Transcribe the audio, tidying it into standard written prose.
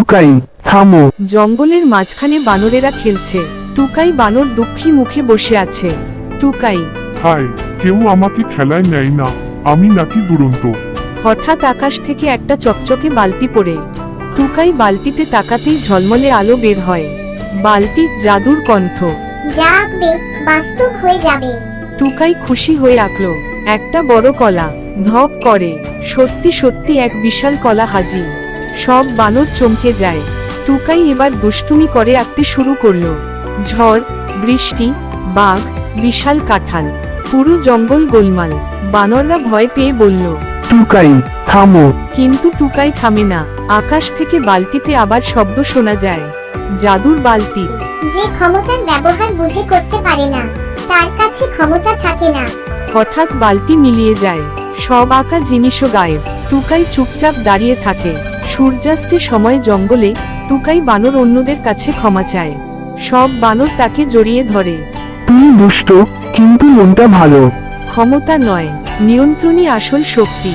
টুকাই থামো। জঙ্গলের মাঝখানে বানরেরা খেলছে। টুকাই বানর দুঃখী মুখে বসে আছে। টুকাই, হায়, কেউ আমাকে খেলায় নেয় না, আমি নাকি দুরন্ত। হঠাৎ আকাশ থেকে একটা চকচকে বালতি পড়ে। টুকাই বালতিতে তাকাতেই ঝলমলে আলো বের হয়। বালতির জাদুর কণ্ঠ। যা আঁকবে বাস্তব হয়ে যাবে। টুকাই খুশি হয়ে আঁকলো একটা বড় কলা। ধপ করে সত্যি সত্যি এক বিশাল কলা হাজির। সব বানর চমকে যায়। টুকাই এবার দুষ্টুমি করে আঁকতে শুরু করলো। ঝড়, বৃষ্টি, বাঘ, বিশাল কাঁঠাল, পুরো জঙ্গল গোলমাল। বানররা ভয় পেয়ে বলল। টুকাই থামো। কিন্তু টুকাই থামে না। আকাশ থেকে বালতিতে আবার শব্দ শোনা যায়। জাদুর বালতি। যে ক্ষমতার ব্যবহার বুঝে করতে পারে না, তার কাছে ক্ষমতা থাকে না। হঠাৎ বালতি মিলিয়ে যায়। সব আঁকা জিনিসও গায়েব। টুকাই চুপচাপ দাঁড়িয়ে থাকে। সূর্যাস্তের সময় জঙ্গলে টুকাই বানর অন্যদের কাছে ক্ষমা চায়। সব বানর তাকে জড়িয়ে ধরে। তুমি দুষ্ট, কিন্তু মনটা ভালো। ক্ষমতা নয়, নিয়ন্ত্রণই আসল শক্তি।